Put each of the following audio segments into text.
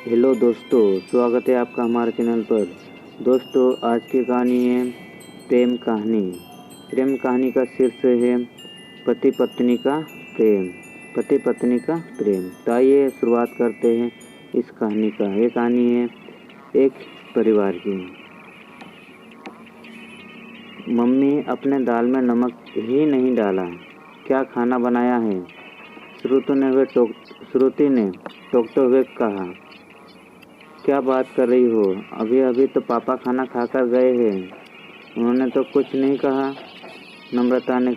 Hello दोस्तों, स्वागत है आपका हमारे चैनल पर। दोस्तों, आज की कहानी है प्रेम कहानी। प्रेम कहानी का शीर्ष है पति पत्नी का प्रेम। पति पत्नी का प्रेम। तो आइए शुरुआत करते हैं इस कहानी का। ये कहानी है एक परिवार की। मम्मी अपने दाल में नमक ही नहीं डाला, क्या खाना बनाया है? श्रुति ने टोकते हुए कहा। क्या बात कर रही हो? अभी अभी तो पापा खाना खाकर गए हैं, उन्होंने तो कुछ नहीं कहा। नम्रता ने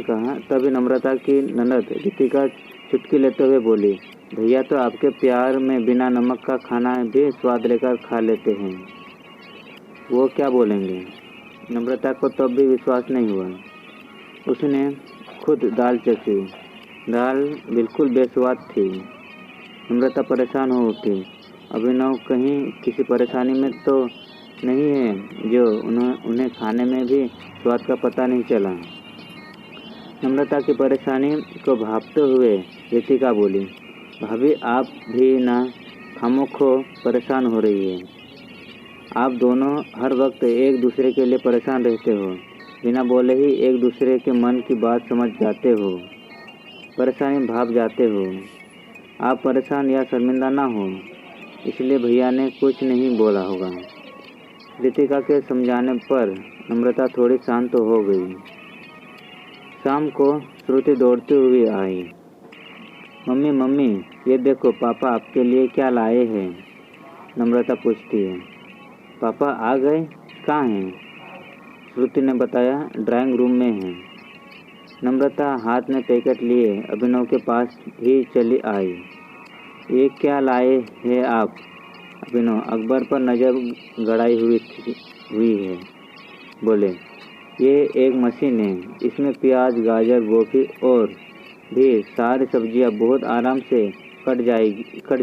कहा। तभी नम्रता की ननद रितिका चुटकी लेते हुए बोली, भैया तो आपके प्यार में बिना नमक का खाना भी स्वाद लेकर खा लेते हैं। वो क्या बोलेंगे? नम्रता को तब भी विश्वास नहीं हुआ। उसने खुद दाल चखी। दाल बिल्कुल बेस्वाद थी। नम्रता परेशान हो उठी। अभिनव कहीं किसी परेशानी में तो नहीं है जो उन्हें खाने में भी स्वाद का पता नहीं चला। नम्रता की परेशानी को भांपते हुए रितिका बोली, भाभी आप भी ना खामोखो परेशान हो रही है। आप दोनों हर वक्त एक दूसरे के लिए परेशान रहते हो, बिना बोले ही एक दूसरे के मन की बात समझ जाते हो, परेशानी भाप जाते हो। आप परेशान या शर्मिंदा ना हो, इसलिए भैया ने कुछ नहीं बोला होगा। रितिका के समझाने पर नम्रता थोड़ी शांत हो गई। शाम को श्रुति दौड़ती हुई आई। मम्मी मम्मी, ये देखो पापा आपके लिए क्या लाए हैं। नम्रता पूछती है। पापा आ गए? कहाँ हैं? श्रुति ने बताया, ड्राइंग रूम में हैं। नम्रता हाथ में पैकेट लिए अभिनव के पास ही चली आई। ये क्या लाए हैं आप? अभिनव अकबर पर नज़र गड़ाई हुई है बोले, ये एक मशीन है, इसमें प्याज गाजर गोभी और भी सारी सब्जियां बहुत आराम से कट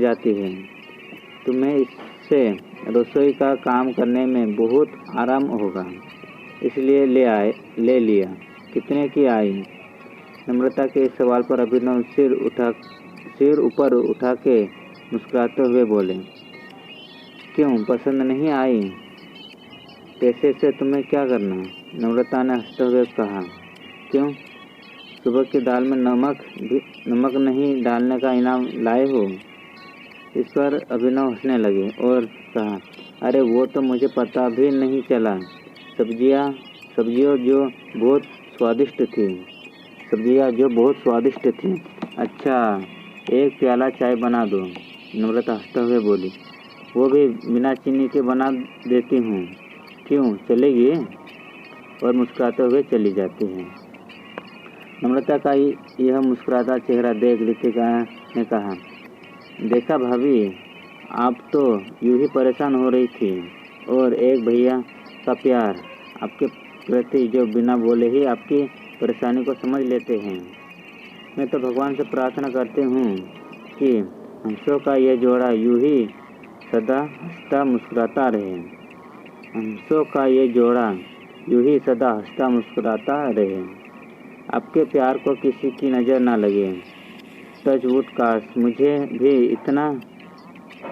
जाती हैं। तुम्हें इससे रसोई का काम करने में बहुत आराम होगा, इसलिए ले लिया। कितने की आई? नम्रता के इस सवाल पर अभिनव सिर ऊपर उठा के मुस्कुराते हुए बोले, क्यों पसंद नहीं आई? पैसे से तुम्हें क्या करना? नम्रता ने हंसते हुए कहा। क्यों, सुबह की दाल में नमक नहीं डालने का इनाम लाए हो? इस पर अभिनव हंसने लगे और कहा, अरे वो तो मुझे पता भी नहीं चला। सब्जियों जो बहुत स्वादिष्ट थी। अच्छा, एक प्याला चाय बना दो। नम्रता हंसते हुए बोली, वो भी बिना चीनी के बना देती हूँ। क्यों, चलेगी? और मुस्कुराते हुए चली जाती है। नम्रता का यह मुस्कुराता चेहरा देख रितिका ने कहा, देखा भाभी, आप तो यूं ही परेशान हो रही थी, और एक भैया का प्यार आपके प्रति जो बिना बोले ही आपकी परेशानी को समझ लेते हैं। मैं तो भगवान से प्रार्थना करती हूँ कि हंसों का ये जोड़ा यूं ही सदा हंसता मुस्कुराता रहे। हंसों का ये जोड़ा यूं ही सदा हंसता मुस्कुराता रहे। आपके प्यार को किसी की नज़र ना लगे। टचवुड, काश मुझे भी इतना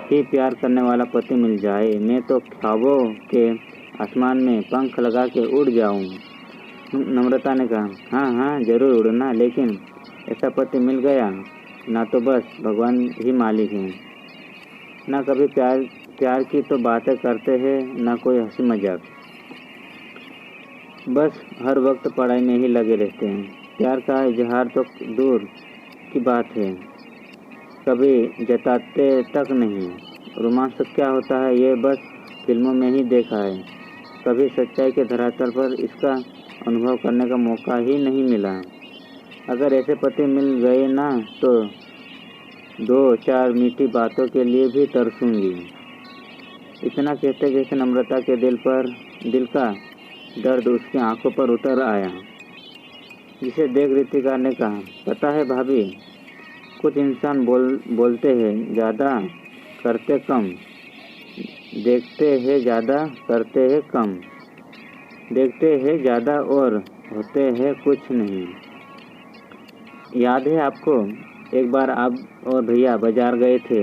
ही प्यार करने वाला पति मिल जाए। मैं तो ख्वाबों के आसमान में पंख लगा के उड़ जाऊं। नम्रता ने कहा, हाँ हाँ जरूर उड़ना, लेकिन ऐसा पति मिल गया ना तो बस भगवान ही मालिक हैं। ना कभी प्यार की तो बातें करते हैं, ना कोई हंसी मजाक, बस हर वक्त पढ़ाई में ही लगे रहते हैं। प्यार का इजहार तो दूर की बात है, कभी जताते तक नहीं। रोमांस क्या होता है ये बस फिल्मों में ही देखा है, कभी सच्चाई के धरातल पर इसका अनुभव करने का मौका ही नहीं मिला। अगर ऐसे पति मिल गए ना तो 2-4 मीठी बातों के लिए भी तरसूंगी। इतना कहते कहते नम्रता के दिल का दर्द उसकी आंखों पर उतर आया, जिसे देख रितिका ने कहा, पता है भाभी, कुछ इंसान बोलते हैं ज़्यादा, करते कम, देखते हैं ज़्यादा, करते हैं कम, देखते हैं ज़्यादा और होते हैं कुछ नहीं। याद है आपको, एक बार आप और भैया बाजार गए थे।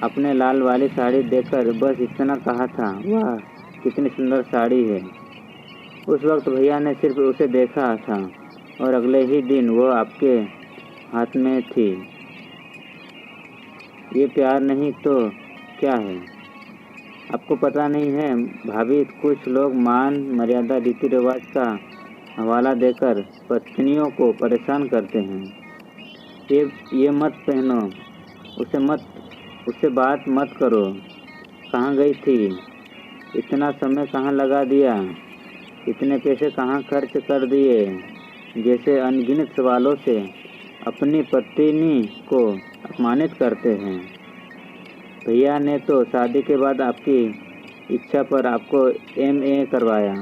आपने लाल वाली साड़ी देखकर बस इतना कहा था, वाह कितनी सुंदर साड़ी है। उस वक्त भैया ने सिर्फ उसे देखा था और अगले ही दिन वो आपके हाथ में थी। ये प्यार नहीं तो क्या है? आपको पता नहीं है भाभी, कुछ लोग मान मर्यादा रीति रिवाज का हवाला देकर पत्नियों को परेशान करते हैं। ये मत पहनो, उससे बात मत करो, कहाँ गई थी, इतना समय कहाँ लगा दिया, इतने पैसे कहाँ खर्च कर दिए, जैसे अनगिनत सवालों से अपनी पत्नी को अपमानित करते हैं। भैया ने तो शादी के बाद आपकी इच्छा पर आपको MA करवाया।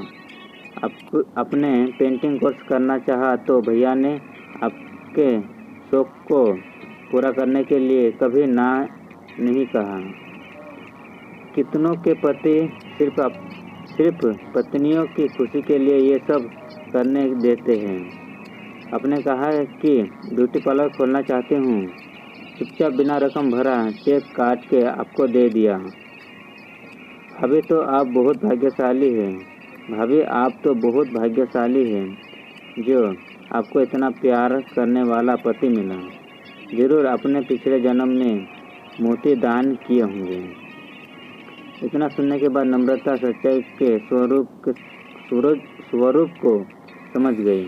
आपने पेंटिंग कोर्स करना चाहा तो भैया ने आपके शौक को पूरा करने के लिए कभी ना नहीं कहा। कितनों के पति सिर्फ पत्नियों की खुशी के लिए ये सब करने देते हैं। आपने कहा कि ब्यूटी पार्लर खोलना चाहती हूँ, चुपचाप बिना रकम भरा चेक काट के आपको दे दिया। भाभी तो आप बहुत भाग्यशाली हैं। भाभी आप तो बहुत भाग्यशाली हैं जो आपको इतना प्यार करने वाला पति मिला। जरूर आपने पिछले जन्म में मोती दान किए होंगे। इतना सुनने के बाद नम्रता सच्चाई के स्वरूप को समझ गई।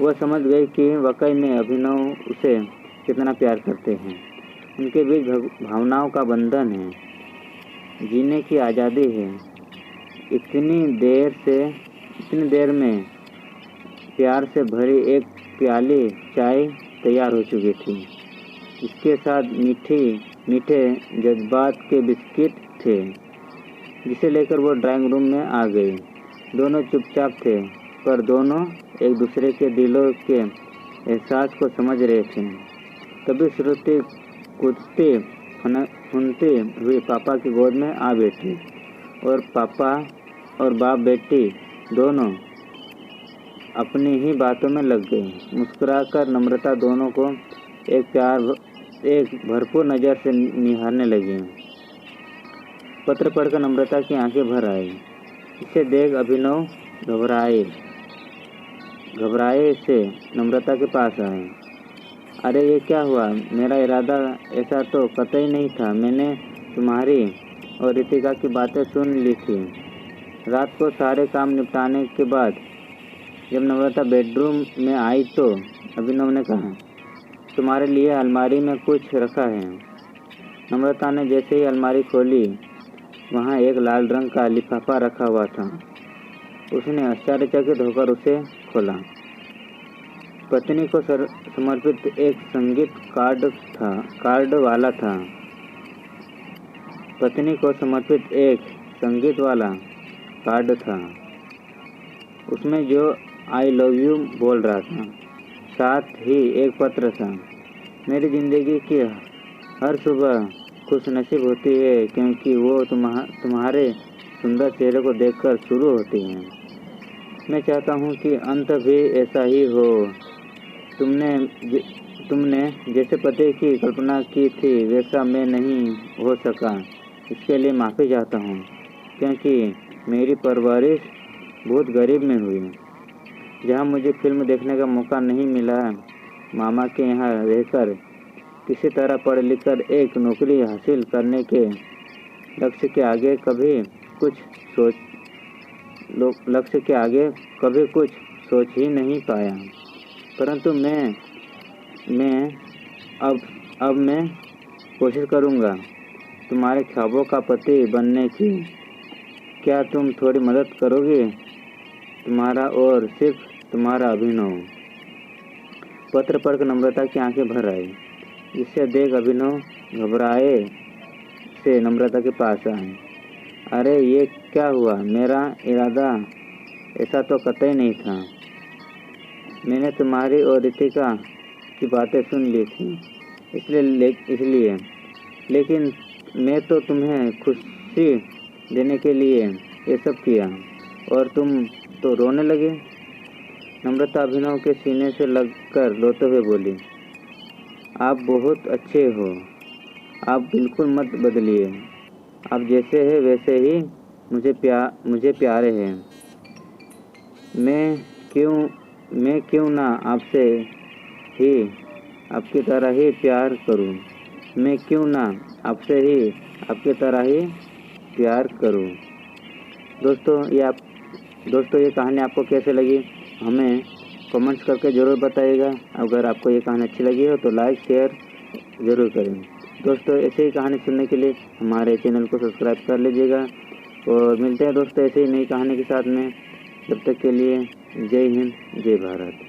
वह समझ गई कि वाकई में अभिनव उसे कितना प्यार करते हैं। उनके बीच भावनाओं का बंधन है, जीने की आज़ादी है। इतनी देर में प्यार से भरी एक प्याली चाय तैयार हो चुकी थी। इसके साथ मीठे जज्बात के बिस्किट थे, जिसे लेकर वो ड्राइंग रूम में आ गई। दोनों चुपचाप थे, पर दोनों एक दूसरे के दिलों के एहसास को समझ रहे थे। तभी श्रुति कूदती फुनती हुई पापा की गोद में आ बैठी और पापा और बाप बेटी दोनों अपनी ही बातों में लग गई। मुस्कुराकर नम्रता दोनों को एक भरपूर नज़र से निहारने लगी। पत्र पढ़कर नम्रता की आंखें भर आई। इसे देख अभिनव घबराए से नम्रता के पास आए। अरे ये क्या हुआ? मेरा इरादा ऐसा तो कतई नहीं था। मैंने तुम्हारी और रितिका की बातें सुन ली थी। रात को सारे काम निपटाने के बाद जब नम्रता बेडरूम में आई तो अभिनव ने कहा, तुम्हारे लिए अलमारी में कुछ रखा है। नम्रता ने जैसे ही अलमारी खोली, वहाँ एक लाल रंग का लिफाफा रखा हुआ था। उसने आश्चर्यचकित होकर उसे खोला। पत्नी को समर्पित एक संगीत कार्ड वाला था। पत्नी को समर्पित एक संगीत वाला कार्ड था। उसमें जो आई लव यू बोल रहा था, साथ ही एक पत्र था। मेरी ज़िंदगी की हर सुबह खुशनसीब होती है क्योंकि वो तुम्हारे सुंदर चेहरे को देखकर शुरू होती है। मैं चाहता हूँ कि अंत भी ऐसा ही हो। तुमने जैसे पति की कल्पना की थी वैसा मैं नहीं हो सका, इसके लिए माफ़ी चाहता हूँ, क्योंकि मेरी परवरिश बहुत गरीब में हुई, जहाँ मुझे फिल्म देखने का मौका नहीं मिला। मामा के यहाँ रहकर किसी तरह पढ़ लिख कर एक नौकरी हासिल करने के लक्ष्य के आगे कुछ सोच ही नहीं पाया। परंतु अब मैं कोशिश करूँगा तुम्हारे ख्वाबों का पति बनने की। क्या तुम थोड़ी मदद करोगे? तुम्हारा और सिर्फ तुम्हारा अभिनव। पत्र पढ़कर नम्रता की आंखें भर आई। इसे देख अभिनव घबराए से नम्रता के पास आए। अरे ये क्या हुआ? मेरा इरादा ऐसा तो कतई नहीं था। मैंने तुम्हारी और रितिका की बातें सुन ली थी, इसलिए लेकिन मैं तो तुम्हें खुशी देने के लिए ये सब किया और तुम तो रोने लगे। नम्रता अभिनव के सीने से लगकर रोते हुए बोली, आप बहुत अच्छे हो। आप बिल्कुल मत बदलिए। आप जैसे हैं वैसे ही मुझे प्यारे हैं। मैं क्यों ना आपसे ही आपकी तरह ही प्यार करूं। मैं क्यों ना आपसे ही आपकी तरह ही प्यार करूं। दोस्तों ये कहानी आपको कैसे लगी हमें कमेंट्स करके ज़रूर बताइएगा। अगर आपको ये कहानी अच्छी लगी हो तो लाइक शेयर ज़रूर करें। दोस्तों ऐसे ही कहानी सुनने के लिए हमारे चैनल को सब्सक्राइब कर लीजिएगा और मिलते हैं दोस्तों ऐसे ही नई कहानी के साथ में। जब तक के लिए जय हिंद जय भारत।